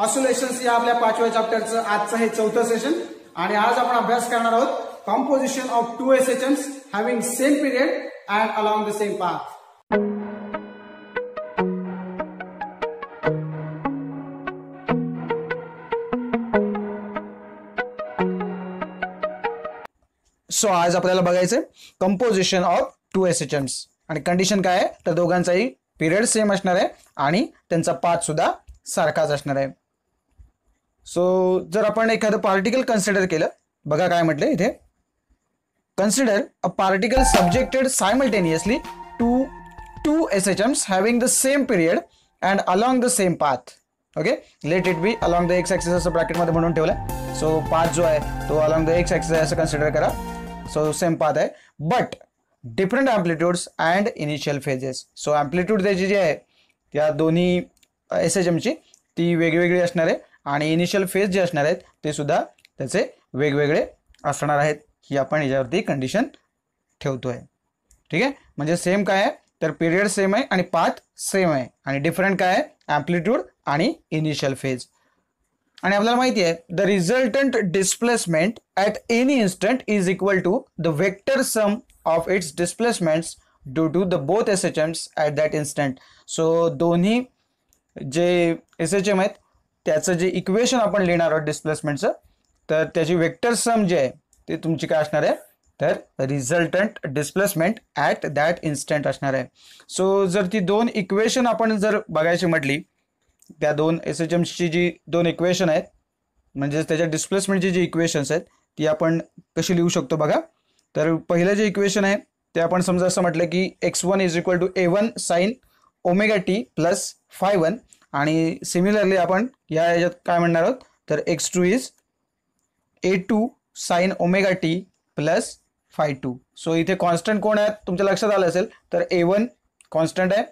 Oscillations या आपल्या 5व्या चॅप्टरचं आजचं हे 4थं सेशन आणि आज आपण अभ्यास करणार आहोत composition of two SHMs having same period and along the same path. So आज आपल्याला बघायचं कंपोजिशन ऑफ टू SHMs आणि कंडिशन काय आहे तर दोघांचाही पिरियड सेम असणार आहे आणि त्यांचा पाथ सुद्धा सारखाच असणार आहे. सो जर आपण एखादं पार्टिकल कन्सिडर केलं, बघा काय म्हटलं इथे, consider a particle subjected simultaneously to two SHMs having the same period and along the same path. Okay, let it be along the x axis असं ब्रॅकेटमध्ये म्हणून ठेवलं. सो पाथ जो आहे तो अलॉंग द एक्स ॲक्सिस आहे असं consider करा. सो सेम पाथ आहे but different amplitudes and initial phases. So amplitude त्याची जी आहे त्या दोन्ही SHMची ती वेगवेगळी असणार आहे आणि इनिशियल फेज जे असणार आहेत ते सुद्धा त्याचे वेगवेगळे असणार आहेत. ही आपण याच्यावरती कंडिशन ठेवतोय. ठीक आहे, म्हणजे सेम काय आहे तर पिरियड सेम आहे आणि पाथ सेम आहे आणि डिफरंट काय आहे ॲम्प्लिट्यूड आणि इनिशियल फेज. आणि आपल्याला माहिती आहे the resultant displacement at any instant is equal to the vector sum of its displacements due to the both SHMs at that instant. So दोन्ही जे SHM आहेत त्याचं जे इक्वेशन आपण लिहिणार आहोत डिस्प्लेसमेंटचं, तर त्याची वेक्टर सम जे आहे ते तुमची काय असणार आहे तर resultant displacement at that instant असणार आहे. सो जर ती दोन इक्वेशन आपण जर बघायची म्हटली, त्या दोन SHMची जी दोन इक्वेशन आहेत म्हणजे त्याच्या डिस्प्लेसमेंटची जी इक्वेशन्स आहेत ती आपण कशी लिहू शकतो बघा. तर पहिलं जे इक्वेशन आहे ते आपण समजा असं म्हटलं की x1 is equal to a1 sine omega T plus phi1 आणि सिमिलरली आपण या याच्यात काय म्हणणार आहोत तर x2 is a2 sign omega T plus phi2. So इथे कॉन्स्टंट कोण आहे तुमच्या लक्षात आलं असेल तर a1 कॉन्स्टंट आहे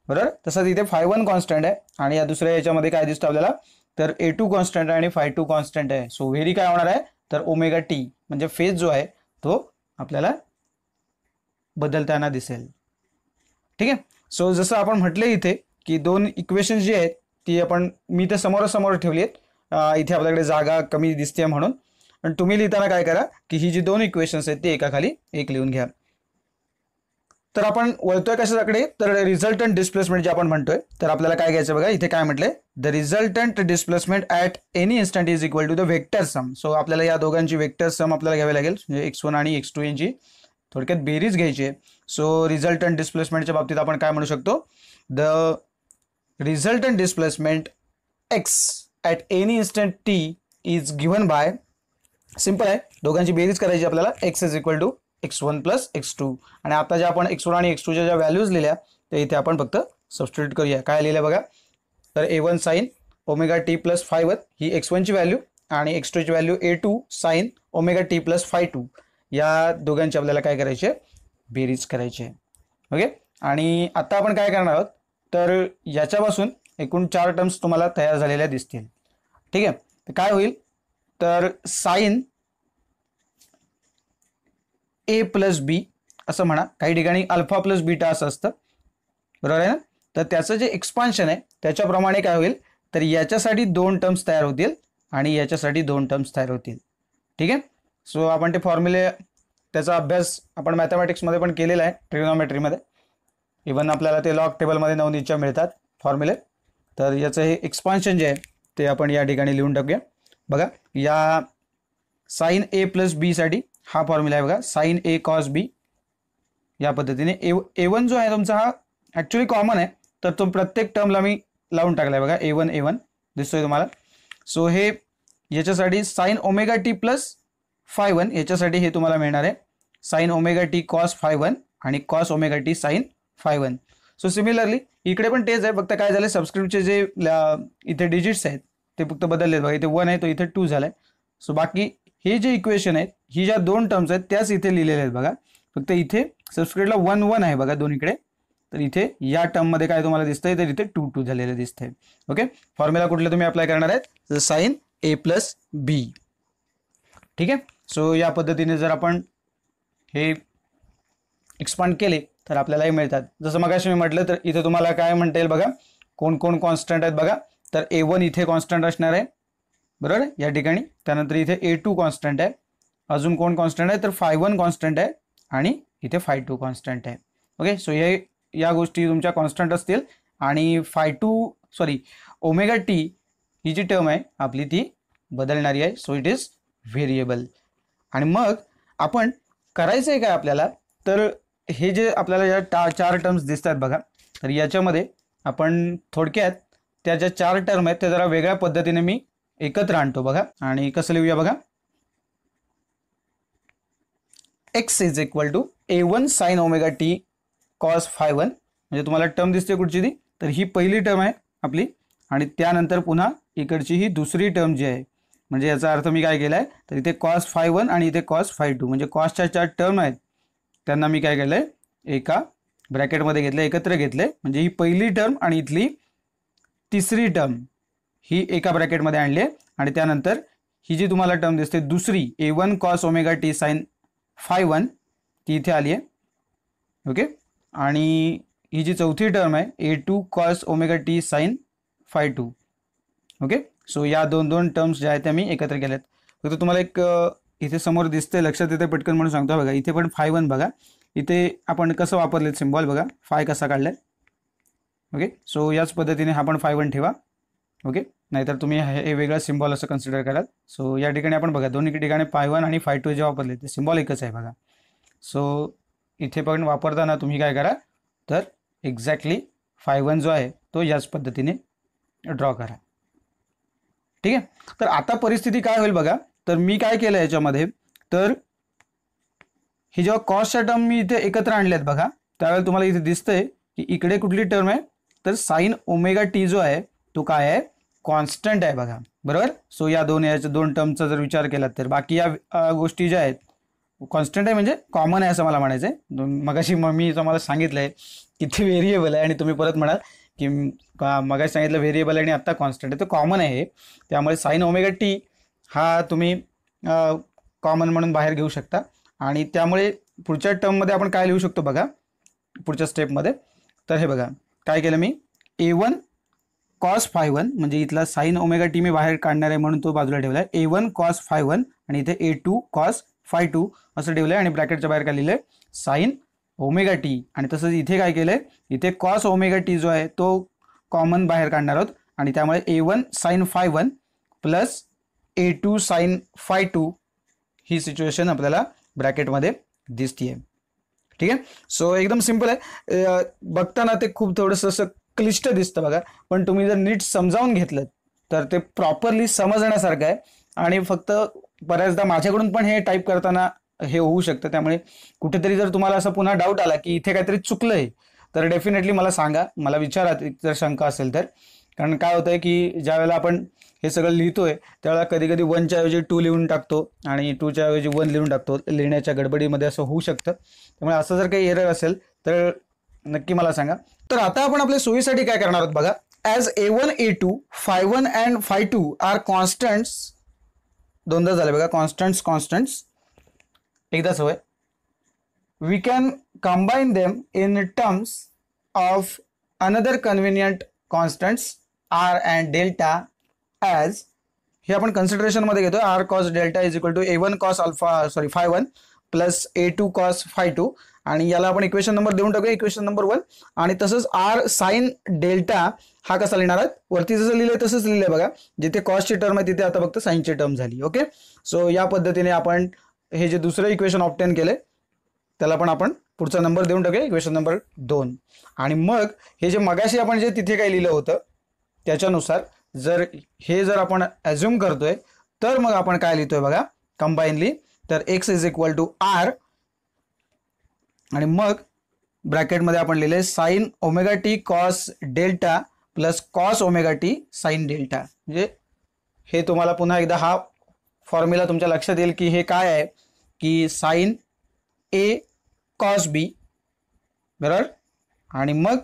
बरोबर. तसंच इथे phi1 कॉन्स्टंट आहे आणि या दुसऱ्या याच्यामध्ये काय दिसतं आपल्याला तर a2 कॉन्स्टंट आहे आणि phi2 कॉन्स्टंट आहे. सो व्हेरी काय होणार आहे तर ओमेगा टी म्हणजे फेज जो आहे तो आपल्याला बदलताना दिसेल. ठीक आहे, सो जसं आपण म्हटलं इथे की दोन इक्वेशन जी आहेत ती आपण मी तर समोरासमोर ठेवली आहेत. इथे आपल्याकडे जागा कमी दिसते म्हणून. आणि तुम्ही लिहिताना काय करा की ही जी दोन इक्वेशन्स आहेत ती एकाखाली एक लिहून घ्या. तर आपण वळतोय कशाकडे तर रिझल्टंट डिस्प्लेसमेंट जे आपण म्हणतोय तर आपल्याला काय घ्यायचं बघा. इथे काय म्हटलंय the resultant displacement at any instant is equal to the vector sum. So आपल्याला या दोघांची वेक्टर सम आपल्याला घ्यावी लागेल म्हणजे x1 आणि x2 यांची थोडक्यात बेरीज घ्यायची आहे. सो रिझल्टंट डिस्प्लेसमेंटच्या बाबतीत आपण काय म्हणू शकतो the resultant displacement x at any instant t is given by, simple आहे, दोघांची बेरीज करायची आपल्याला, x is equal to x1 plus x2 आणि आता ज्या आपण x1 आणि x2च्या ज्या व्हॅल्यूज लिहिल्या त्या इथे आपण फक्त सबस्टिट्यूट करूया. काय लिहिलं बघा तर a1 sine omega T plus phi1 ही x1 ची व्हॅल्यू आणि x2 ची value a2 sign omega T plus phi2 या दोघांची आपल्याला काय करायची आहे बेरीज करायची आहे. ओके, आणि आता आपण काय करणार आहोत तर याच्यापासून एकूण 4 टर्म्स तुम्हाला तयार झालेल्या दिसतील. ठीक आहे, तर काय होईल तर साइन a प्लस बी असं म्हणा, काही ठिकाणी अल्फा प्लस बीटा असं असतं बरोबर आहे ना. तर त्याचं जे एक्सपान्शन आहे त्याच्याप्रमाणे काय होईल तर याच्यासाठी 2 टर्म्स तयार होतील आणि याच्यासाठी 2 टर्म्स तयार होतील. ठीक आहे, सो आपण ते फॉर्म्युले त्याचा अभ्यास आपण मॅथमॅटिक्समध्ये पण केलेला आहे, ट्रिग्नोमेट्रीमध्ये. इव्हन आपल्याला ते लॉग टेबलमध्ये नवनीतच्या मिळतात फॉर्म्युले. तर याचं हे एक्सपान्शन जे आहे ते आपण या ठिकाणी लिहून टाकूया. बघा या साइन a प्लस बीसाठी हा फॉर्म्युला आहे बघा, साइन a कॉस बी या पद्धतीने. a1 जो आहे तुमचा हा ॲक्च्युली कॉमन आहे तर तो प्रत्येक टर्मला मी लावून टाकला आहे बघा. a1 दिसतोय तुम्हाला. सो हे याच्यासाठी sign omega T plus phi1 याच्यासाठी हे तुम्हाला मिळणार आहे sign omega t cos phi1 आणि cos omega t sine phi1. So similarly इकडे पण तेच आहे, फक्त काय झालं सबस्क्रिप्टचे जे इथे डिजिट्स आहेत ते फक्त बदललेत बघा. इथे 1 आहे तो इथे 2 झालाय. सो बाकी हे जे इक्वेशन आहेत ही ज्या 2 टर्म्स आहेत त्याच इथे लिहिलेल्या आहेत बघा. फक्त इथे सबस्क्रिप्टला 1 आहे बघा दोन्हीकडे. तर इथे या टर्ममध्ये काय तुम्हाला दिसतंय तर इथे 2 झालेलं दिसतंय. ओके, फॉर्म्युला कुठले तुम्ही अप्लाय करणार आहेत साइन a प्लस बी. ठीक आहे, सो या पद्धतीने जर आपण हे एक्सपांड केले तर आपल्यालाही मिळतात. जसं मगाशी मी म्हटलं तर इथे तुम्हाला काय म्हणता येईल बघा कोण कोण कॉन्स्टंट आहेत बघा. तर A1 इथे कॉन्स्टंट असणार आहे, बरोबर या ठिकाणी. त्यानंतर इथे A2 कॉन्स्टंट आहे, अजून कोण कॉन्स्टंट आहे तर phi1 कॉन्स्टंट आहे आणि इथे phi2 कॉन्स्टंट आहे. ओके, सो या गोष्टी तुमच्या कॉन्स्टंट असतील आणि ओमेगा टी ही जी टर्म आहे आपली ती बदलणारी आहे. So it is variable. आणि मग आपण करायचं आहे काय आपल्याला, तर हे जे आपल्याला या 4 टर्म्स दिसतात बघा, तर याच्यामध्ये आपण थोडक्यात त्या ज्या 4 टर्म आहेत त्या जरा वेगळ्या पद्धतीने मी एकत्र आणतो बघा. आणि कसं लिहूया बघा, x is equal to A1 sine omega t cos phi1, म्हणजे तुम्हाला टर्म दिसते कुठची ती, तर ही पहिली टर्म आहे आपली आणि त्यानंतर पुन्हा इकडची ही दुसरी टर्म जी आहे. म्हणजे याचा अर्थ मी काय केला आहे तर इथे कॉस phi1 आणि इथे कॉस phi2, म्हणजे कॉसच्या 4 टर्म आहेत त्यांना मी काय केलं आहे एका ब्रॅकेटमध्ये घेतले, एकत्र घेतले. म्हणजे ही पहिली टर्म आणि इथली तिसरी टर्म ही एका ब्रॅकेटमध्ये आणली आहे आणि त्यानंतर ही जी तुम्हाला टर्म दिसते दुसरी A1 cos omega t sine phi1 ती इथे आली आहे. ओके, आणि ही जी चौथी टर्म आहे A2 cos omega t sine phi2. Okay, so या दोन टर्म्स ज्या आहेत त्या मी एकत्र केल्यात. फक्त तुम्हाला एक इथे समोर दिसते, लक्षात येते पटकन म्हणून सांगतो बघा. इथे पण phi1 बघा, इथे आपण कसं वापरले सिम्बॉल बघा, फाय कसा काढलाय. ओके, सो याच पद्धतीने हा पण phi1 ठेवा. ओके, नाहीतर तुम्ही हे वेगळा सिम्बॉल असं कन्सिडर कराल. सो या ठिकाणी आपण बघा दोन्ही ठिकाणी phi1 आणि phi2 जे वापरले ते सिम्बॉल एकच आहे बघा. सो इथे पण वापरताना तुम्ही काय करा तर एक्झॅक्टली phi1 जो आहे तो याच पद्धतीने ड्रॉ करा. ठीक आहे, तर आता परिस्थिती काय होईल बघा, तर मी काय केलं याच्यामध्ये, तर हे जेव्हा कॉसच्या टर्म मी इथे एकत्र आणल्यात बघा, त्यावेळेला तुम्हाला इथे दिसतंय की इकडे कुठली टर्म आहे तर साइन ओमेगा टी जो आहे तो काय आहे कॉन्स्टंट आहे बघा, बरोबर. सो या दोन टर्मचा जर विचार केला तर बाकी या गोष्टी ज्या आहेत कॉन्स्टंट आहे, म्हणजे कॉमन आहे असं मला म्हणायचं आहे. मगाशी मी तुम्हाला सांगितलं आहे की ते व्हेरिएबल आहे आणि तुम्ही परत म्हणाल की मगाशी सांगितलं व्हेरिएबल आहे आणि आत्ता कॉन्स्टंट आहे, तर कॉमन आहे. त्यामुळे साइन ओमेगा टी हा तुम्ही कॉमन म्हणून बाहेर घेऊ शकता. आणि त्यामुळे पुढच्या टर्ममध्ये आपण काय लिहू शकतो बघा पुढच्या स्टेपमध्ये, तर हे बघा काय केलं मी, A1 कॉस phi1, म्हणजे इथला साइन ओमेगा टी मी बाहेर काढणार आहे म्हणून तो बाजूला ठेवला आहे. A1 कॉस phi1 आणि इथे A2 कॉस phi2 असं ठेवलं आहे आणि ब्रॅकेटच्या बाहेर काय लिहिलं आहे साइन ओमेगा टी. आणि तसंच इथे काय केलं आहे, इथे कॉस ओमेगा टी जो आहे तो कॉमन बाहेर काढणार आहोत आणि त्यामुळे A1 sine phi1 plus A2 sine phi2 ही सिच्युएशन आपल्याला ब्रॅकेटमध्ये दिसतीये. ठीक आहे, सो एकदम सिंपल आहे. बघताना ते खूप थोडंसं असं क्लिष्ट दिसतं बघा, पण तुम्ही जर नीट समजावून घेतलं तर ते प्रॉपरली समजण्यासारखं आहे. आणि फक्त बऱ्याचदा माझ्याकडून पण हे टाईप करताना हे होऊ शकतं, त्यामुळे कुठेतरी जर तुम्हाला असं पुन्हा डाऊट आला की इथे काहीतरी चुकलं आहे तर डेफिनेटली मला सांगा, मला विचारा जर शंका असेल तर. कारण काय होतं आहे की ज्या वेळेला आपण हे सगळं लिहितोय त्यावेळेला कधी कधी 1च्या ऐवजी 2 लिहून टाकतो आणि 2च्या ऐवजी 1 लिहून टाकतो, लिहिण्याच्या गडबडीमध्ये असं होऊ शकतं. त्यामुळे असं जर काही एरर असेल तर नक्की मला सांगा. तर आता आपण आपल्या सोयीसाठी काय करणार आहोत बघा, as A1 A2 phi1 and phi2 R constants, दोनदा झाले बघा कॉन्स्टंट्स एकदाच हवंय, we can combine them in terms of another convenient constants R and delta as, हे आपण कन्सिडरेशनमध्ये घेतो, R cos delta is equal to A1 cos phi1 plus A2 cos phi2, आणि याला आपण इक्वेशन नंबर देऊन टाकूया, इक्वेशन नंबर 1. आणि तसंच आर साइन डेल्टा हा कसा लिहिणार आहे, वरती जसं लिहिलंय तसंच लिहिलंय बघा, जिथे कॉसची टर्म आहे तिथे आता फक्त साइनची टर्म झाली. ओके, सो या पद्धतीने आपण हे जे दुसरं इक्वेशन ऑब्टेन केलंय त्याला पण आपण पुढचा नंबर देऊन टाकूया, इक्वेशन नंबर 2. आणि मग हे जे मगाशी आपण जे तिथे काय लिहिलं होतं त्याच्यानुसार जर आपण ॲझ्युम करतोय तर मग आपण काय लिहितोय बघा कंबाईनली, तर x is equal to R आणि मग ब्रॅकेटमध्ये आपण लिहिले sine omega t cos delta plus cos omega t sine delta. म्हणजे हे तुम्हाला पुन्हा एकदा हा फॉर्म्युला तुमच्या लक्षात येईल की हे काय आहे की साइन ए कॉस बी, बरोबर. आणि मग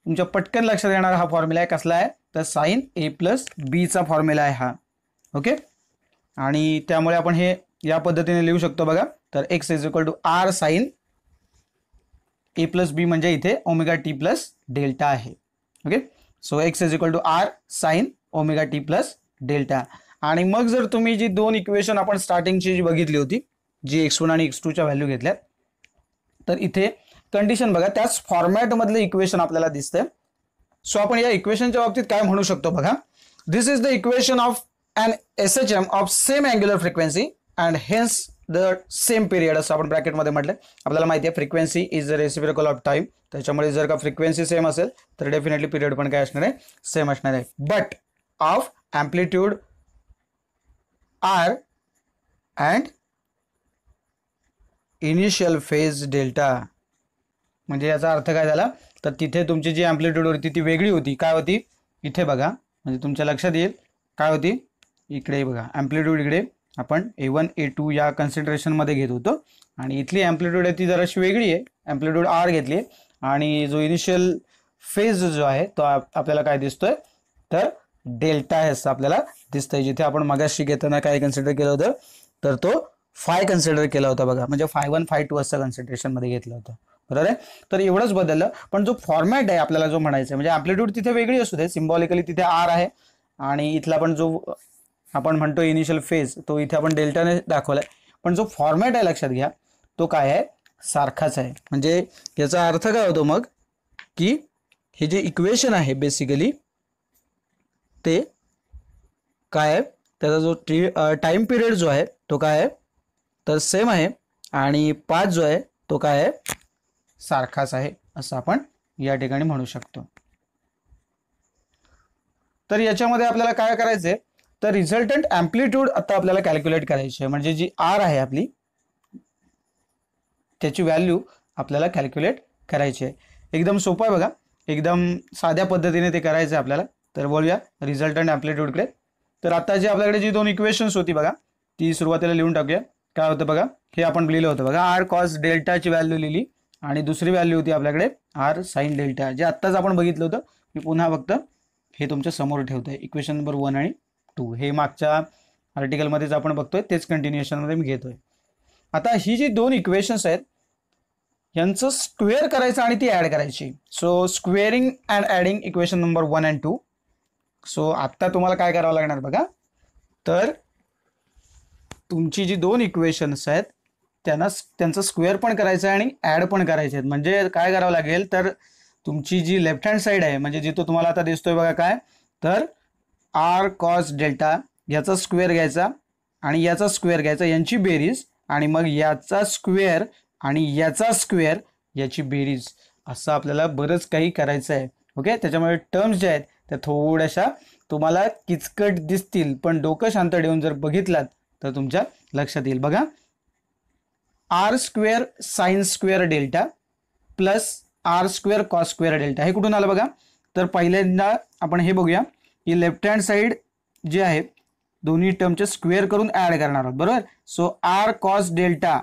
तुमच्या पटकन लक्षात येणारा हा फॉर्म्युला आहे, कसला आहे तर साइन ए प्लस बीचा फॉर्म्युला आहे हा. ओके, आणि त्यामुळे आपण हे या पद्धतीने लिहू शकतो बघा, तर x is equal to R sine A plus B, म्हणजे इथे ओमेगा टी प्लस डेल्टा आहे. Okay, so X is equal to R sine omega T plus delta. आणि मग जर तुम्ही जी दोन इक्वेशन आपण स्टार्टिंगची जी बघितली होती, जी x1 आणि x2 च्या व्हॅल्यू घेतल्यात, तर इथे कंडिशन बघा त्याच फॉर्मॅटमधलं इक्वेशन आपल्याला दिसतंय. सो आपण या इक्वेशनच्या बाबतीत काय म्हणू शकतो बघा, this is the equation of an SHM of same angular frequency and hence the same period असं आपण ब्रॅकेटमध्ये म्हटलं. आपल्याला माहिती आहे frequency is the reciprocal of time, त्याच्यामुळे जर का फ्रिक्वेन्सी सेम असेल तर डेफिनेटली पिरियड पण काय असणार आहे, सेम असणार आहे. But of amplitude R and initial phase delta. म्हणजे याचा अर्थ काय झाला, तर तिथे तुमची जी अँप्लिट्यूड होती ती वेगळी होती. काय होती इथे बघा, म्हणजे तुमच्या लक्षात येईल काय होती, इकडे बघा अँप्लिट्यूड इकडे आपण A1 A2 या कन्सिडरेशनमध्ये घेत होतो आणि इथली अँप्लिट्यूड आहे ती जराशी वेगळी आहे, अँप्लिट्यूड आर घेतली आहे. आणि जो इनिशियल फेज जो आहे तो आपल्याला काय दिसतोय, तर डेल्टा आहे असं आपल्याला दिसतंय. जिथे आपण मगाशी घेताना काय कन्सिडर केलं होतं, तर तो फाय कन्सिडर केला होता बघा, म्हणजे phi1 phi2 असं कन्सिडरेशनमध्ये घेतलं होतं. बरोबर आहे. तर एवढंच बदललं, पण जो फॉर्मॅट आहे आपल्याला जो म्हणायचा आहे, म्हणजे अँप्लिट्यूड तिथे वेगळी असू दे, सिम्बॉलिकली तिथे आर आहे आणि इथला पण जो आपण म्हणतो इनिशियल फेज तो इथे आपण डेल्टाने दाखवलाय, पण जो फॉर्मॅट आहे लक्षात घ्या तो काय आहे, सारखाच आहे. म्हणजे याचा अर्थ काय होतो मग, की हे जे इक्वेशन आहे बेसिकली ते काय आहे, त्याचा जो टाइम पिरियड जो आहे तो काय आहे, तर सेम आहे आणि पाथ जो आहे तो काय आहे, सारखाच आहे असं आपण या ठिकाणी म्हणू शकतो. तर याच्यामध्ये आपल्याला काय करायचंय, तर रिझल्टंट अँप्लिट्यूड आता आपल्याला कॅल्क्युलेट करायची आहे. म्हणजे जी आर आहे आपली त्याची व्हॅल्यू आपल्याला कॅल्क्युलेट करायची आहे. एकदम सोपं आहे बघा, एकदम साध्या पद्धतीने ते करायचं आहे आपल्याला. तर बोलूया रिझल्टंट अँप्लिट्यूडकडे. तर आता जे आपल्याकडे जी दोन इक्वेशन्स होती बघा ती सुरुवातीला लिहून टाकूया. काय होतं बघा, हे आपण लिहिलं होतं बघा, आर कॉस डेल्टाची व्हॅल्यू लिहिली आणि दुसरी व्हॅल्यू होती आपल्याकडे आर साइन डेल्टा, जे आत्ताच आपण बघितलं होतं. मी पुन्हा फक्त हे तुमच्या समोर ठेवतोय, इक्वेशन नंबर 1 आणि 2 हे मागच्या आर्टिकलमध्येच आपण बघतोय, तेच कंटिन्युएशनमध्ये मी घेतोय. आता ही जी दोन इक्वेशन्स आहेत यांचं स्क्वेअर करायचं आणि ती ॲड करायची. So squaring and adding equation number 1 and 2. So आत्ता तुम्हाला काय करावं लागणार बघा, तर तुमची जी दोन इक्वेशन्स आहेत त्यांचं स्क्वेअर पण करायचं आहे आणि ॲड पण करायचे आहेत. म्हणजे काय करावं लागेल, तर तुमची जी लेफ्ट हँड साईड आहे, म्हणजे जिथं तुम्हाला आता दिसतोय बघा काय, तर आर कॉस डेल्टा याचा स्क्वेअर घ्यायचा आणि याचा स्क्वेअर घ्यायचा, यांची बेरीज, आणि मग याचा स्क्वेअर आणि याचा स्क्वेअर याची बेरीज, असं आपल्याला बरंच काही करायचं आहे. ओके, त्याच्यामुळे टर्म्स ज्या आहेत त्या थोड्याशा तुम्हाला किचकट दिसतील, पण डोकं शांत ठेवून जर बघितलात तर तुमच्या लक्षात येईल. बघा, R square sine square delta plus R square cos square delta, हे कुठून आलं बघा, तर पहिल्यांदा आपण हे बघूया की लेफ्ट हँड साईड जे आहे दोन्ही टर्मचे स्क्वेअर करून ॲड करणार आहोत. बरोबर. So R cos delta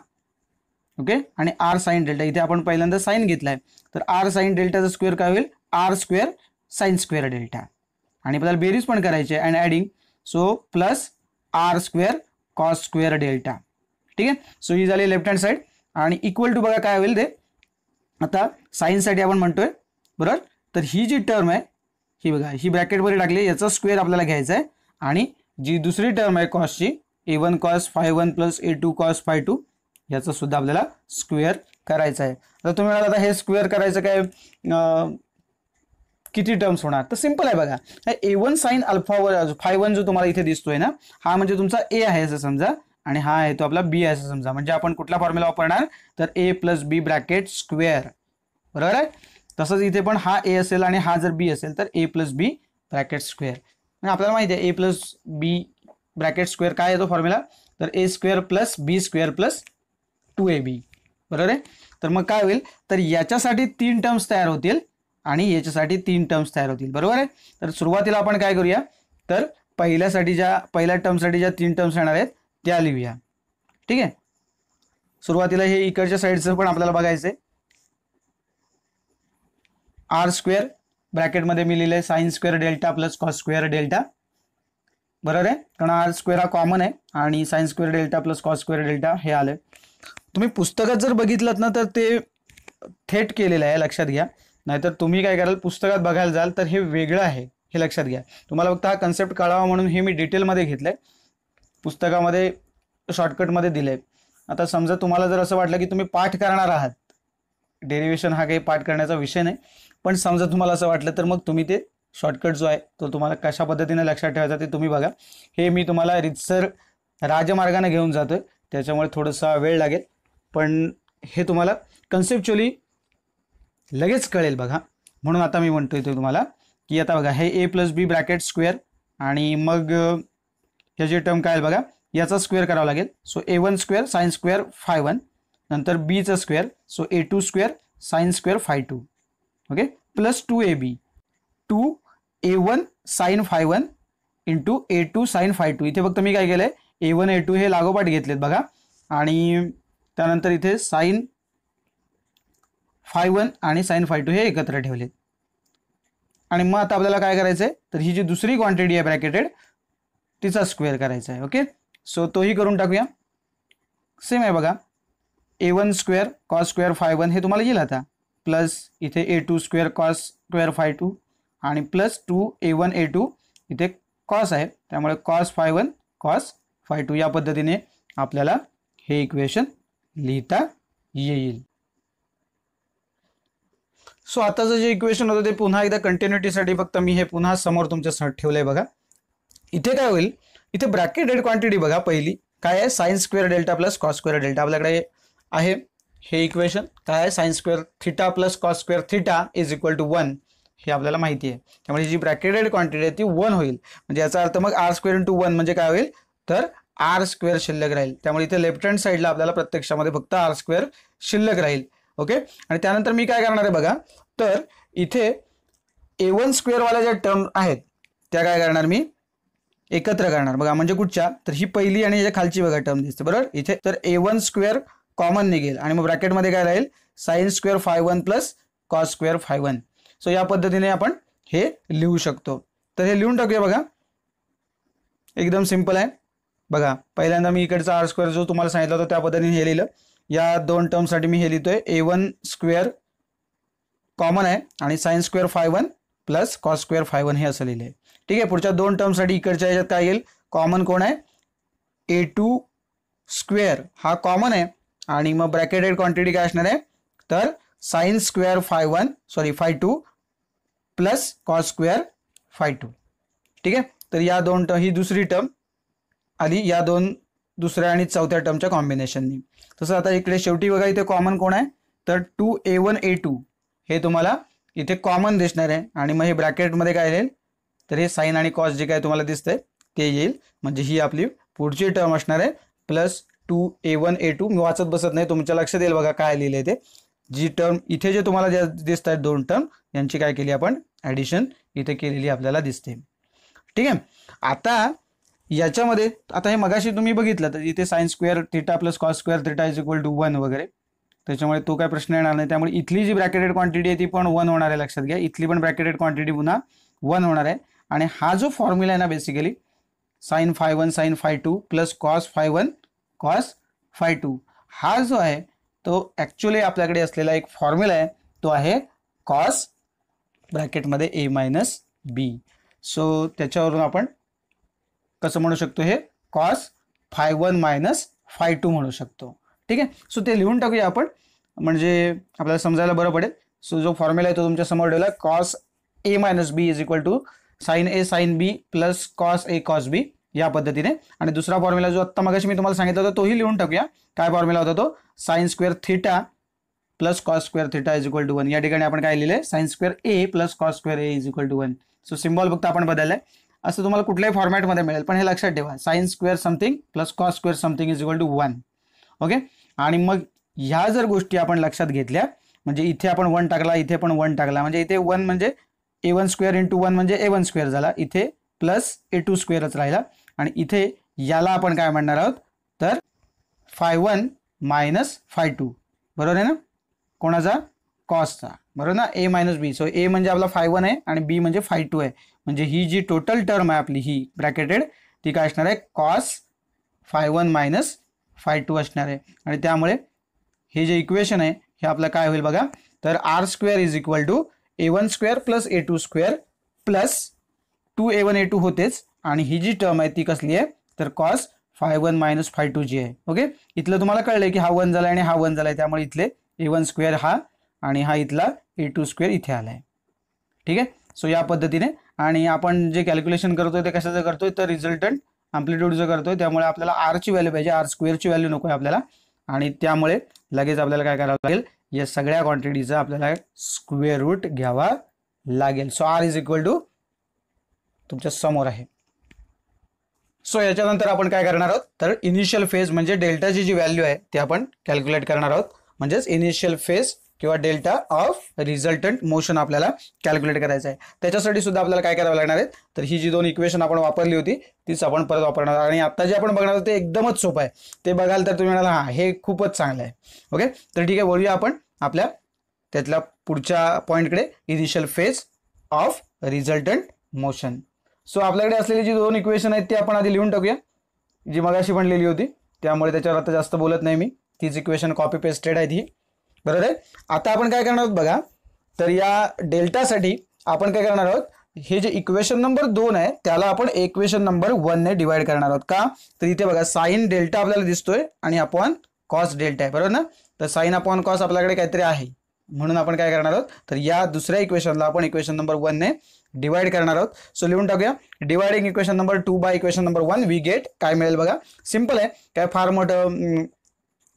okay आणि आर साइन डेल्टा, इथे आपण पहिल्यांदा साइन घेतलाय, तर आर साइन डेल्टाचा स्क्वेअर काय होईल, R square sine square delta, आणि आपल्याला बेरीज पण करायची आहे and adding, so plus R square cos square delta. ठीक आहे. सो ही झाली लेफ्ट हँड साईड आणि इक्वल टू बघा काय होईल ते, आता साईनसाठी आपण म्हणतोय बरोबर, तर ही जी टर्म आहे ही बघा, ही ब्रॅकेटमध्ये टाकली, याचा स्क्वेअर आपल्याला घ्यायचा आहे आणि जी दुसरी टर्म आहे कॉसची A1 cos phi1 plus A2 cos phi2 याचा सुद्धा आपल्याला स्क्वेअर करायचा आहे. आता तुम्ही म्हणाल आता हे स्क्वेअर करायचं काय, किती टर्म्स होणार, तर सिंपल आहे बघा, A1 साइन अल्फा phi1 जो तुम्हाला इथे दिसतोय ना, हा म्हणजे तुमचा A आहे असं समजा आणि हा आहे तो आपला B आहे असं समजा. म्हणजे आपण कुठला फॉर्म्युला वापरणार, तर A plus B bracket square. बरोबर आहे. तसंच इथे पण हा A असेल आणि हा जर B असेल तर A plus B bracket square. आणि आपल्याला माहिती आहे A plus B bracket square काय आहे तो फॉर्म्युला, तर A square plus B square plus 2AB. बरोबर आहे. तर मग काय होईल, तर याच्यासाठी 3 टर्म्स तयार होतील आणि याच्यासाठी 3 टर्म्स तयार होतील. बरोबर आहे. तर सुरुवातीला आपण काय करूया, तर पहिल्या टर्मसाठी ज्या 3 टर्म्स येणार आहेत त्या लिहूया. ठीक आहे. सुरुवातीला हे इकडच्या साईडचं पण आपल्याला बघायचंय. आर स्क्वेअर ब्रॅकेटमध्ये मी लिहिलंय sine square delta plus cos square delta. बरोबर आहे, कारण आर स्क्वेअर हा कॉमन आहे आणि sine square delta plus cos square delta हे आलंय. तुम्ही पुस्तकात जर बघितलं ना तर ते थेट केलेलं आहे, लक्षात घ्या. नाहीतर तुम्ही काय कराल, पुस्तकात बघायला जाल तर हे वेगळं आहे, हे लक्षात घ्या. तुम्हाला फक्त हा कन्सेप्ट कळावा म्हणून हे मी डिटेलमध्ये घेतलंय, पुस्तकामध्ये शॉर्टकटमध्ये दिलंय. आता समजा तुम्हाला जर असं वाटलं की तुम्ही पाठ करणार आहात, डेरिव्हेशन हा काही पाठ करण्याचा विषय नाही, पण समजा तुम्हाला असं वाटलं तर मग तुम्ही ते शॉर्टकट जो आहे तो तुम्हाला कशा पद्धतीने लक्षात ठेवायचा ते तुम्ही बघा. हे मी तुम्हाला रितसर राजमार्गाने घेऊन जातोय, त्याच्यामुळे थोडासा वेळ लागेल, पण हे तुम्हाला कन्सेप्च्युअली लगेच कळेल बघा. म्हणून आता मी म्हणतोय ते तुम्हाला की आता बघा, हे a+b ब्रॅकेट स्क्वेअर आणि मग ह्याची टर्म काय बघा, याचा स्क्वेअर करावा लागेल. So a1 square sine square φ1, नंतर बीचा square, so a2 square sine square φ2, okay, plus 2ab 2a1 sine φ1 into a2 sine φ2. इथे फक्त मी काय केलंय, a1 a2 हे लागोपाठ घेतलेत बघा, आणि त्यानंतर इथे साइन φ1 आणि साइन φ2 हे एकत्र ठेवलेत. आणि मग आता आपल्याला काय करायचं आहे, तर ही जी दुसरी क्वांटिटी आहे ब्रॅकेटेड तिचा स्क्वेअर करायचा आहे. ओके, सो तोही करून टाकूया. सेम आहे बघा, a1 स्क्वेअर कॉस स्क्वेअर φ1 हे तुम्हाला येईल आता, प्लस इथे a2 स्क्वेअर कॉस स्क्वेअर φ2 आणि प्लस 2a1 a2 इथे कॉस आहे, त्यामुळे कॉस φ1 कॉस φ2 या पद्धतीने आपल्याला हे इक्वेशन लिहिता येईल. सो आताचं जे इक्वेशन होतं ते पुन्हा एकदा कंटिन्युटीसाठी फक्त मी हे पुन्हा समोर तुमच्यासाठी ठेवलंय बघा. इथे काय होईल, इथे ब्रॅकेटेड क्वांटिटी बघा, पहिली काय आहे, sine square delta plus cos square delta आपल्याकडे आहे. हे इक्वेशन काय आहे, sine square theta plus cos square theta is equal to 1 हे आपल्याला माहिती आहे. त्यामुळे जी ब्रॅकेटेड क्वांटिटी आहे ती 1 होईल. म्हणजे याचा अर्थ मग r स्क्वेअर इंटू 1 म्हणजे काय होईल, तर r स्क्वेअर शिल्लक राहील. त्यामुळे इथे लेफ्ट हँड साईडला आपल्याला प्रत्यक्षामध्ये फक्त r स्क्वेअर शिल्लक राहील. ओके, आणि त्यानंतर मी काय करणार आहे बघा, तर इथे a1 स्क्वेअर वाल्या ज्या टर्म आहेत त्या काय करणार, मी एकत्र करणार बघा. म्हणजे कुठच्या, तर ही पहिली आणि याच्या खालची बघा टर्म दिसते बरोबर इथे, तर a1 स्क्वेअर कॉमन निघेल आणि मग ब्रॅकेटमध्ये काय राहील, sine square φ1 plus cos square φ1. So या पद्धतीने आपण हे लिहू शकतो. तर हे लिहून टाकूया बघा, एकदम सिंपल आहे बघा. पहिल्यांदा मी इकडचा r स्क्वेअर जो तुम्हाला सांगितलं होतं त्या पद्धतीने हे लिहिलं. या दोन टर्मसाठी मी हे लिहितोय, a1 स्क्वेअर कॉमन आहे आणि sine square φ1 plus cos square φ1 हे असं लिहिलंय. ठीक आहे, पुढच्या दोन टर्मसाठी इकडच्या याच्यात काय येईल, कॉमन कोण आहे, a2 स्क्वेअर हा कॉमन आहे आणि मग ब्रॅकेटेड क्वांटिटी काय असणार आहे, तर sine square φ2 plus cos square φ2. ठीक आहे, तर या दोन टर्म, ही दुसरी टर्म आली या दोन दुसऱ्या आणि चौथ्या टर्मच्या कॉम्बिनेशननी. तसं आता इकडे शेवटी बघा, इथे कॉमन कोण आहे, तर 2a1 a2 हे तुम्हाला इथे कॉमन दिसणार आहे आणि मग हे ब्रॅकेटमध्ये काय येईल, तर हे साइन आणि कॉस जे काय तुम्हाला दिसतंय ते येईल. म्हणजे ही आपली पुढची टर्म असणार आहे, प्लस 2a1 a2. मी वाचत बसत नाही, तुमच्या लक्षात येईल बघा काय लिहिलंय ते. जी टर्म इथे जे तुम्हाला ज्या दिसत आहेत दोन टर्म, यांची काय केली आपण ॲडिशन इथे केलेली आपल्याला दिसते. ठीक आहे, आता याच्यामध्ये आता हे मगाशी तुम्ही बघितलं तर इथे sine square theta plus cos square theta is equal to 1 वगैरे, त्याच्यामुळे तो काय प्रश्न येणार नाही. त्यामुळे इथली जी ब्रॅकेटेड क्वांटिटी आहे ती पण 1 होणार आहे, लक्षात घ्या. इथली पण ब्रॅकेटेड क्वांटिटी पुन्हा 1 होणार आहे. आणि हा जो फॉर्म्युला आहे ना, basically sine φ1 sine φ2 plus cos φ1 cos φ2, हा जो आहे तो ॲक्च्युअली आपल्याकडे असलेला एक फॉर्म्युला आहे, तो आहे कॉस ब्रॅकेटमध्ये a-b. सो त्याच्यावरून आपण कसं म्हणू शकतो, हे कॉस φ1 मायनस φ2 म्हणू शकतो. ठीक आहे, सो ते लिहून टाकूया आपण, म्हणजे आपल्याला समजायला बरं पडेल. सो जो फॉर्म्युला आहे तो तुमच्या समोर ठेवला, cos a-b is equal to sine a sine b plus cos a cos b या पद्धतीने. आणि दुसरा फॉर्म्युला जो आत्ता मगाशी मी तुम्हाला सांगितलं होता तोही लिहून टाकूया. काय फॉर्म्युला होता तो, sine square theta plus cos square theta is equal to 1. या ठिकाणी आपण काय लिहिलंय, sine square a plus cos square a is equal to 1. So symbol फक्त आपण बदललाय. असं तुम्हाला कुठल्याही फॉर्मॅटमध्ये मिळेल, पण हे लक्षात ठेवा, sine square something plus cos square something is equal to 1. Okay, आणि मग ह्या जर गोष्टी आपण लक्षात घेतल्या, म्हणजे इथे आपण 1 टाकला, इथे पण 1 टाकला, म्हणजे इथे 1 म्हणजे a1 स्क्वेअर इंटू 1 म्हणजे a1 स्क्वेअर झाला, इथे प्लस a2 स्क्वेअरच राहिला. आणि इथे याला आपण काय म्हणणार आहोत, तर φ1 मायनस φ2, बरोबर आहे ना, कोणाचा, कॉसचा, बरोबर ना, a minus b. So a म्हणजे आपला φ1 आहे आणि b म्हणजे φ2 आहे. म्हणजे ही जी टोटल टर्म आहे आपली ही ब्रॅकेटेड, ती काय असणार आहे, कॉस φ1 मायनस φ2 असणार आहे. आणि त्यामुळे हे जे इक्वेशन आहे हे आपलं काय होईल बघा, तर r square is equal to A1 square plus A2 square plus 2A1 A2 होतेच, आणि ही जी टर्म आहे ती कसली आहे तर कॉस phi1 मायनस phi2 जी आहे. ओके, इथलं तुम्हाला कळलंय की हा 1 झालाय आणि हा 1 झालाय, त्यामुळे इथले A1 स्क्वेअर हा आणि हा इथला A2 स्क्वेअर इथे आलाय. ठीक आहे, सो या पद्धतीने. आणि आपण जे कॅल्क्युलेशन करतोय ते कशाचं करतोय तर रिझल्टंट अँप्लिट्यूडचं करतोय, त्यामुळे आपल्याला आर ची व्हॅल्यू पाहिजे, आर स्क्वेअरची व्हॅल्यू नको आहे आपल्याला, आणि त्यामुळे लगेच आपल्याला काय करावं लागेल, या सगळ्या क्वांटिटीचा आपल्याला स्क्वेअर रूट घ्यावा लागेल. So R is equal to तुमच्या समोर आहे. सो याच्यानंतर आपण काय करणार आहोत तर इनिशियल फेज म्हणजे डेल्टाची जी व्हॅल्यू आहे ती आपण कॅल्क्युलेट करणार आहोत. म्हणजेच इनिशियल फेज किंवा डेल्टा ऑफ रिझल्टंट मोशन आपल्याला कॅल्क्युलेट करायचं आहे. त्याच्यासाठी सुद्धा आपल्याला काय करावं लागणार आहे तर ही जी दोन इक्वेशन आपण वापरली होती तीच आपण परत वापरणार. आणि आता जे आपण बघणार आहोत ते एकदमच सोपं आहे. ते बघाल तर तुम्ही म्हणाल हां हे खूपच चांगलं आहे. ओके, तर ठीक आहे, बोलूया आपण आपल्या त्यातल्या पुढच्या पॉईंटकडे, initial phase of resultant motion. So आपल्याकडे असलेली जी दोन इक्वेशन आहेत ती आपण आधी लिहून टाकूया, जी मगाशी पण लिहिली होती, त्यामुळे त्याच्यावर आता जास्त बोलत नाही मी. तीच इक्वेशन कॉपी पेस्टेड आहे ही, बरोबर आहे. आता आपण काय करणार आहोत बघा, तर या डेल्टासाठी आपण काय करणार आहोत, हे जे इक्वेशन नंबर 2 आहे त्याला आपण इक्वेशन नंबर 1 ने डिवाइड करणार आहोत. का तर इथे बघा साइन डेल्टा आपल्याला दिसतोय आणि अपॉन कॉस डेल्टा आहे, बरोबर ना. तर साइन अपॉन कॉस आपल्याकडे काहीतरी आहे, म्हणून आपण काय करणार आहोत तर या दुसऱ्या इक्वेशनला आपण इक्वेशन नंबर 1 ने डिवाइड करणार आहोत. सो लिहून टाकूया, dividing equation number 2 by equation number 1 we get, काय मिळेल बघा, सिंपल आहे, काय फार मोठं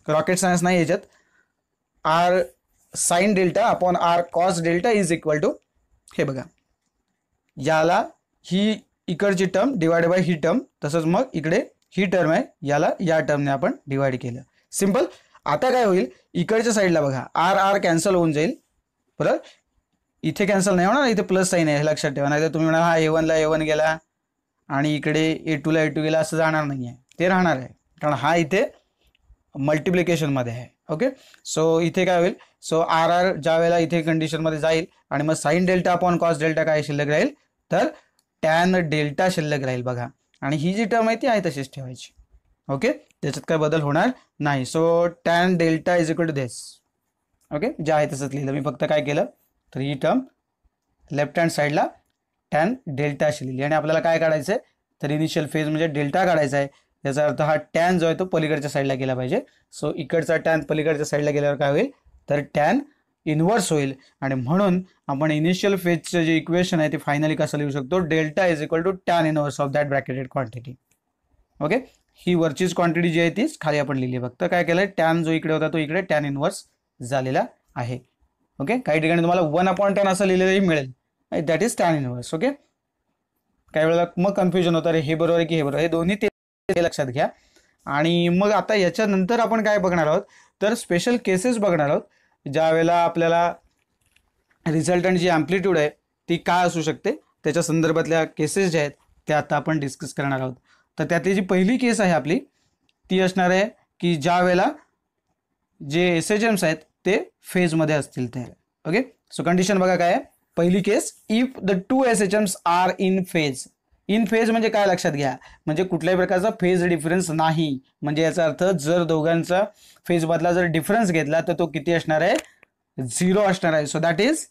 रॉकेट सायन्स नाही याच्यात. R sine delta upon R cos delta is equal to, हे बघा, याला ही इकडची टर्म डिवाइड बाय ही टर्म, तसंच मग इकडे ही टर्म आहे याला या टर्मने आपण डिवाइड केलं. सिंपल. आता काय होईल, इकडच्या साईडला बघा आर आर कॅन्सल होऊन जाईल, बरोबर. इथे कॅन्सल नाही होणार, इथे प्लस साईन आहे हे लक्षात ठेवा. नाही तर तुम्ही म्हणा हा A1 ला A1 गेला आणि इकडे A2 ला A2 गेला, असं जाणार नाही आहे, ते राहणार आहे, कारण हा इथे मल्टिप्लिकेशनमध्ये आहे. ओके, सो इथे काय होईल, सो आर आर ज्या वेळेला इथे कंडिशनमध्ये जाईल आणि मग sign delta upon cos delta काय शिल्लक राहील तर टॅन डेल्टा शिल्लक राहील बघा. आणि ही जी टर्म आहे ती आहे तशीच ठेवायची. ओके, त्याच्यात काय बदल होणार नाही. So tan delta is equal to this. Okay, जे आहे तसंच लिहिलं मी, फक्त काय केलं तर ही टर्म लेफ्ट हँड साईडला टॅन डेल्टा अशी लिहिली. आणि आपल्याला काय काढायचं आहे तर इनिशियल फेज म्हणजे डेल्टा काढायचा आहे. याचा अर्थ हा टॅन जो आहे तो पलीकडच्या साईडला गेला पाहिजे. सो इकडचा टॅन पलीकडच्या साईडला गेल्यावर काय होईल तर टॅन इन्व्हर्स होईल. आणि म्हणून आपण इनिशियल फेजचं जे इक्वेशन आहे ते फायनली कसं लिहू शकतो, delta is equal to tan inverse of that bracketed quantity. Okay, ही वरचीच क्वांटिटी जी आहे तीच खाली आपण लिहिली आहे, फक्त काय केलं टॅन जो इकडे होता तो इकडे टॅन इन्व्हर्स झालेला आहे. ओके, काही ठिकाणी तुम्हाला 1/10 असं लिहिलेलंही मिळेल, that is tan inverse. Okay, काही वेळेला मग कन्फ्युजन होतं, हे बरोबर आहे की हे बरोबर, हे दोन्ही ते लक्षात घ्या. आणि मग आता याच्यानंतर आपण काय बघणार आहोत तर स्पेशल केसेस बघणार आहोत, ज्या वेळेला आपल्याला रिझल्टंट जी अँप्लिट्यूड आहे ती काय असू शकते त्याच्या संदर्भातल्या केसेस ज्या आहेत त्या आता आपण डिस्कस करणार आहोत. तर त्यातली जी पहिली केस आहे आपली ती असणार आहे की ज्या वेळेला जे एसएचएम्स आहेत ते फेजमध्ये असतील ते. ओके, सो कंडिशन बघा काय आहे. पहिली case, if the two SHMs are in phase. In phase म्हणजे काय लक्षात घ्या, म्हणजे कुठल्याही प्रकारचा फेज डिफरन्स नाही. म्हणजे याचा अर्थ जर दोघांचा फेज मधला जर डिफरन्स घेतला तर तो किती असणार आहे, 0 असणार आहे. So that is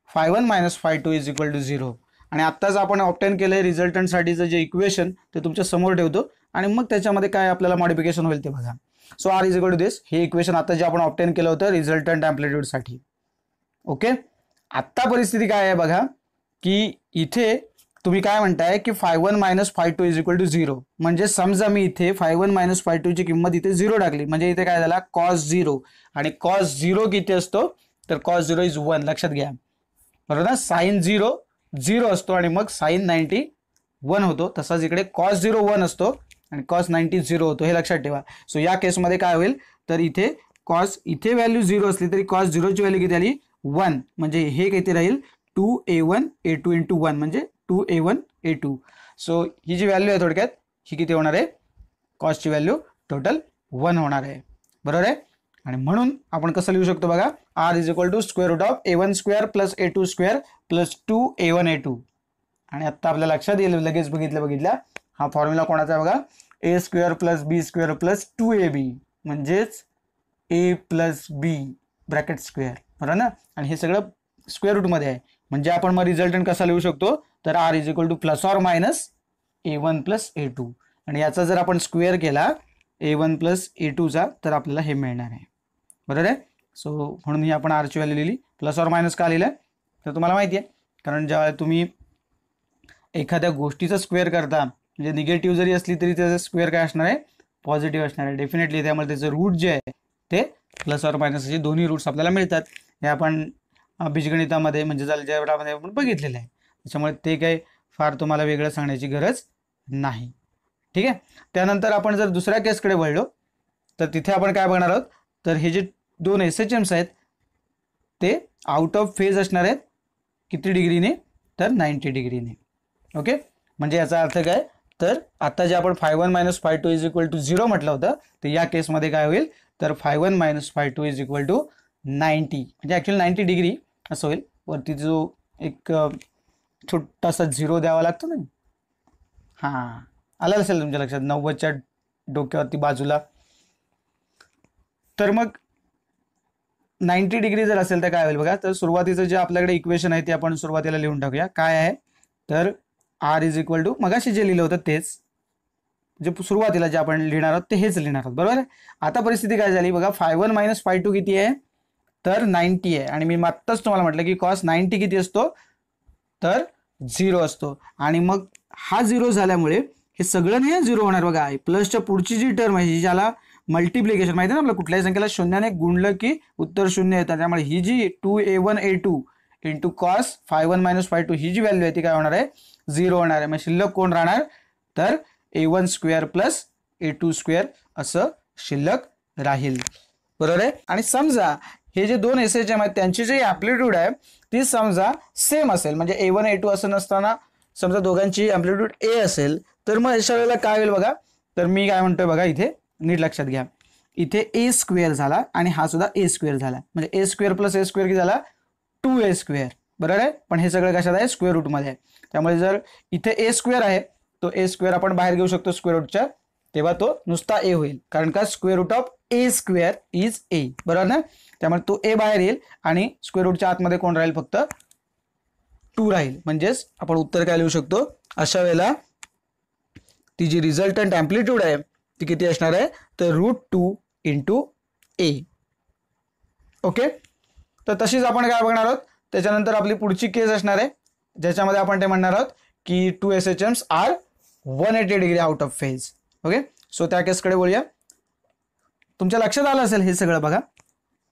phi1 minus phi2 is equal to 0. आणि आत्ताच आपण ऑप्टेन केलंय रिझल्टंटसाठीचं जे इक्वेशन ते तुमच्या समोर ठेवतो आणि मग त्याच्यामध्ये काय आपल्याला मॉडिफिकेशन होईल ते बघा. So R is equal to this, हे इक्वेशन आता जे आपण ऑप्टेन केलं होतं रिझल्टंट अँप्लिट्यूडसाठी. ओके, आत्ता परिस्थिती काय आहे बघा की इथे तुम्ही काय म्हणताय की phi1 minus phi2 is equal to 0. म्हणजे समजा मी इथे phi1 मायनस phi2 ची किंमत इथे 0 टाकली, म्हणजे इथे काय झाला cos 0. आणि cos 0 किती असतो तर cos 0 इज 1, लक्षात घ्या, बरोबर ना. साइन 0 0 असतो आणि मग साइन 90 1 होतो. तसाच इकडे cos 0 1 असतो आणि cos 90 0 होतो, हे लक्षात ठेवा. सो या केसमध्ये काय होईल तर इथे cos इथे व्हॅल्यू 0 असली तरी cos 0 ची व्हॅल्यू किती आली 1, म्हणजे हे किती राहील 2a1 a2 इंटू 1 म्हणजे 2a1 a2. सो ही जी व्हॅल्यू आहे थोडक्यात ही किती होणार आहे, कॉसची व्हॅल्यू टोटल 1 होणार आहे, बरोबर आहे. आणि म्हणून आपण कसं लिहू शकतो बघा, R is equal to square root of a1 square plus a2 square plus 2a1 a2. आणि आता आपल्या लक्षात येईल लगेच बघितल्या हा फॉर्म्युला कोणाचा आहे बघा, a square plus b square plus 2ab म्हणजेच a plus b bracket square, बरोबर ना. आणि हे सगळं स्क्वेअर रूटमध्ये आहे, म्हणजे आपण मग रिझल्टंट कसा लिहू शकतो, तर R is equal to plus or minus A1 plus A2, आणि याचा जर आपण स्क्वेअर केला A1 प्लस A2चा तर आपल्याला हे मिळणार आहे. बरोबर आहे. सो म्हणून ही आपण आरची व्हॅल्यू लिहिली. प्लस ऑर मायनस का लिहिलं तर तुम्हाला माहिती आहे, कारण जेव्हा तुम्ही एखाद्या गोष्टीचा स्क्वेअर करता, म्हणजे निगेटिव्ह जरी असली तरी त्याचा स्क्वेअर काय असणार आहे, पॉझिटिव्ह असणार आहे डेफिनेटली. त्यामुळे त्याचं रूट जे आहे ते प्लस ऑर मायनस असे दोन्ही रूट्स आपल्याला मिळतात. हे आपण बीजगणितामध्ये म्हणजे अल्जेब्रामध्ये आपण बघितलेलं आहे. त्याच्यामुळे ते काही फार तुम्हाला वेगळं सांगण्याची गरज नाही. ठीक आहे. त्यानंतर आपण जर दुसऱ्या केसकडे वळलो तर तिथे आपण काय बघणार आहोत, तर हे जे दोन SHMs आहेत ते आउट ऑफ फेज असणार आहेत किती डिग्रीने, तर 90 डिग्रीने. ओके. म्हणजे याचा अर्थ काय, तर आता जे आपण φ1 - φ2 इज इक्वल टू 0 म्हटलं होतं, तर या केसमध्ये काय होईल, तर φ1 - φ2 इज इक्वल टू 90, म्हणजे ॲक्च्युअली 90 डिग्री असं होईल. वरती जो एक छोटासा 0 द्यावा लागतो ना, हां आलं असेल तुमच्या लक्षात, 90च्या डोक्यावरती बाजूला. तर मग 90 डिग्री जर असेल तर काय होईल बघा, तर सुरुवातीचं जे आपल्याकडे इक्वेशन आहे ते आपण सुरुवातीला लिहून टाकूया. काय आहे, तर आर इज इक्वल टू मगाशी जे लिहिलं होतं तेच, जे सुरुवातीला जे आपण लिहिणार आहोत ते हेच लिहिणार आहोत. बरोबर आहे. आता परिस्थिती काय झाली बघा, φ1 - φ2 किती आहे, तर 90 आहे. आणि मी आत्ताच तुम्हाला म्हटलं की कॉस 90 किती असतो, तर 0 असतो. आणि मग हा 0 झाल्यामुळे हे सगळं नाही 0 होणार बघा. प्लसच्या पुढची जी टर्म आहे ज्याला मल्टिप्लिकेशन माहिती आहे ना, आपल्याला कुठल्याही संख्येला शून्याने गुणलं की उत्तर 0 येतं. त्यामुळे ही जी 2A1 A2 इंटू कॉस φ1 - φ2 ही जी व्हॅल्यू आहे ती काय होणार आहे, 0 होणार आहे. मग शिल्लक कोण राहणार, तर A1 square plus A2 square असं शिल्लक राहील. बरोबर आहे. आणि समजा हे जे दोन SHM आहेत त्यांची जी ॲम्प्लिट्यूड आहे ती समजा सेम असेल, म्हणजे A1 A2 असं नसताना समजा दोघांची ॲम्प्लिट्यूड A असेल, तर मग अशा वेळेला काय होईल बघा, तर मी काय म्हणतोय बघा, इथे नीट लक्षात घ्या, इथे A स्क्वेअर झाला आणि हा सुद्धा A स्क्वेअर झाला, म्हणजे A square plus A square किती झाला, 2A स्क्वेअर. बरोबर आहे. पण हे सगळं कशात आहे, स्क्वेअर रूटमध्ये आहे. त्यामुळे जर इथे A स्क्वेअर आहे तो A स्क्वेअर आपण बाहेर घेऊ शकतो स्क्वेअर रूटच्या, तेव्हा तो नुसता A होईल, कारण का square root of A square is A. बरोबर ना. त्यामुळे तो A बाहेर येईल आणि स्क्वेअर रूटच्या आतमध्ये कोण राहील, फक्त 2 राहील. म्हणजेच आपण उत्तर काय लिहू शकतो, अशा वेळेला ती जी रिझल्टंट ॲम्प्लिट्यूड आहे ती किती असणार आहे, तर √2 इंटू A. ओके. तर तशीच आपण काय बघणार आहोत, त्याच्यानंतर आपली पुढची केस असणार आहे ज्याच्यामध्ये आपण ते म्हणणार आहोत की 2 SHMs are 180 degree out of phase. Okay. So त्या केसकडे बोलूया. तुमच्या लक्षात आलं असेल हे सगळं बघा.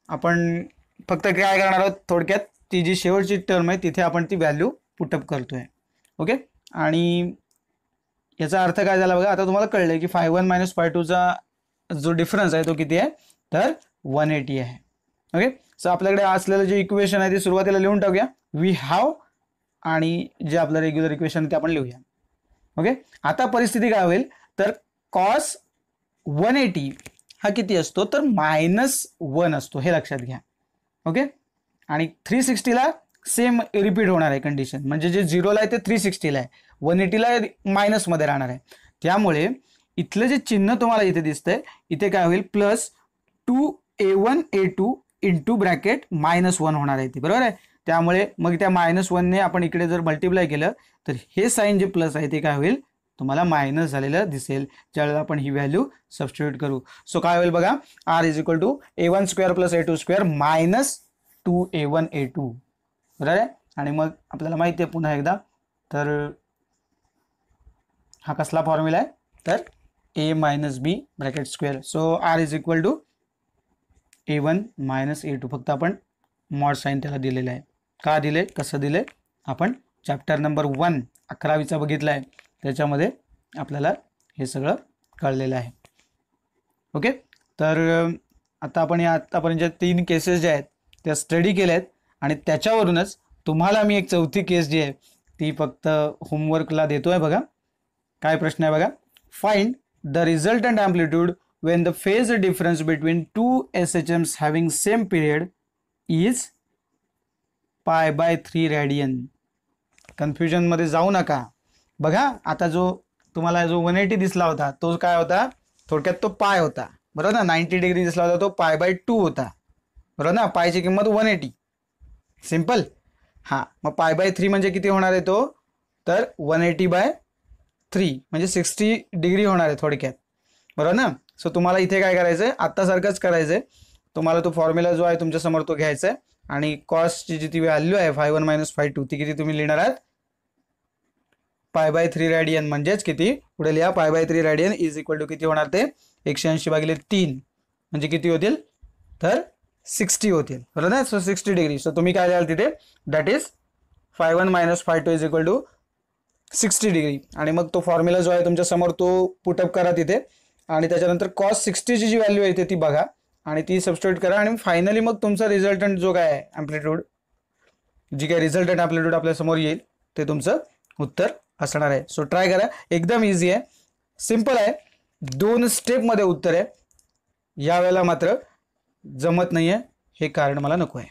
आपण फक्त काय करणार आहोत, थोडक्यात ती जी शेवटची टर्म आहे तिथे आपण ती व्हॅल्यू पुटअप करतोय. ओके. आणि याचा अर्थ काय झाला बघा, आता तुम्हाला कळलंय की φ1 - φ2चा जो डिफरन्स आहे तो किती आहे, तर 180 आहे. ओके. सो आपल्याकडे असलेलं जे इक्वेशन आहे ते सुरुवातीला लिहून टाकूया, वी हॅव, आणि जे आपलं रेग्युलर इक्वेशन आहे ते आपण लिहूया. ओके. आता परिस्थिती काय होईल, तर कॉस 180 हा किती असतो, तर -1 असतो, हे लक्षात घ्या. ओके. आणि 360ला सेम रिपीट होणार आहे कंडिशन, म्हणजे जे 0ला आहे ते 360ला आहे, 180ला मायनसमध्ये राहणार आहे. त्यामुळे इथलं जे चिन्ह तुम्हाला इथे दिसतंय इथे काय होईल, plus 2A1 A2 into bracket -1 होणार आहे ती. बरोबर आहे. त्यामुळे मग त्या -1ने आपण इकडे जर मल्टिप्लाय केलं तर हे साईन जे प्लस आहे ते काय होईल, तुम्हाला मायनस झालेलं दिसेल ज्यावेळेला आपण ही व्हॅल्यू सबस्टिट्यूट करू. सो काय होईल बघा, R is equal to A1 square plus A2 square minus 2A1 A2. बरोबर आहे. आणि मग आपल्याला माहिती आहे पुन्हा एकदा, तर हा कसला फॉर्म्युला आहे, तर A - B bracket square. So R is equal to A1 - A2, फक्त आपण मॉड साईन त्याला दिलेलं आहे. का दिले, कसं दिले, आपण चॅप्टर नंबर 1 11वीचा बघितला आहे, त्याच्यामध्ये आपल्याला हे सगळं कळलेलं आहे. ओके. तर आता आपण या आत्तापर्यंत ज्या 3 केसेस ज्या आहेत त्या स्टडी केल्या आहेत, आणि त्याच्यावरूनच तुम्हाला मी एक चौथी केस जी आहे ती फक्त होमवर्कला देतो आहे. बघा काय प्रश्न आहे बघा, find the resultant amplitude when the phase difference between two SHMs having same period is π/3 radian. Confusion मध्ये जाऊ नका. बघा आता जो तुम्हाला जो 180 दिसला होता तो काय होता, थोडक्यात तो पाय होता. बरोबर ना. 90 डिग्री दिसला होता तो π/2 होता. बरोबर ना. पायची किंमत 180. सिंपल. हां, मग π/3 म्हणजे किती होणार आहे तो, तर 180/3 म्हणजे 60 डिग्री होणार आहे थोडक्यात, बरोबर ना. सो तुम्हाला इथे काय करायचं आहे, आत्तासारखंच करायचं आहे. तुम्हाला तो फॉर्म्युला जो आहे तुमच्यासमोर तो घ्यायचा आहे आणि कॉसची जी ती व्हॅल्यू आहे φ1 - φ2 ती किती तुम्ही लिहिणार आहात, π/3 रेडियन. म्हणजेच किती, पुढे लिहा π/3 रेडियन इज इक्वल टू किती होणार ते 180/3 म्हणजे किती होतील, तर 60 होतील, बरोबर ना. So 60 degree. सो तुम्ही काय लिहाल तिथे, that is φ1 - φ2 is equal to 60 degree. आणि मग तो फॉर्म्युला जो आहे तुमच्या समोर तो पुटअप करा तिथे आणि त्याच्यानंतर cos 60 ची जी व्हॅल्यू आहे ती बघा आणि ती सबस्टिट्यूट करा आणि फायनली मग तुमचा रिझल्टंट जो काय आहे ॲम्प्लिट्यूड, जी काय रिझल्टंट ॲम्प्लिट्यूड आपल्या समोर येईल ते तुमचं उत्तर असणार आहे. सो ट्राय करा, एकदम इझी आहे, सिंपल आहे, 2 स्टेपमध्ये उत्तर आहे. यावेळेला मात्र जमत नाही आहे, हे कारण मला नको आहे.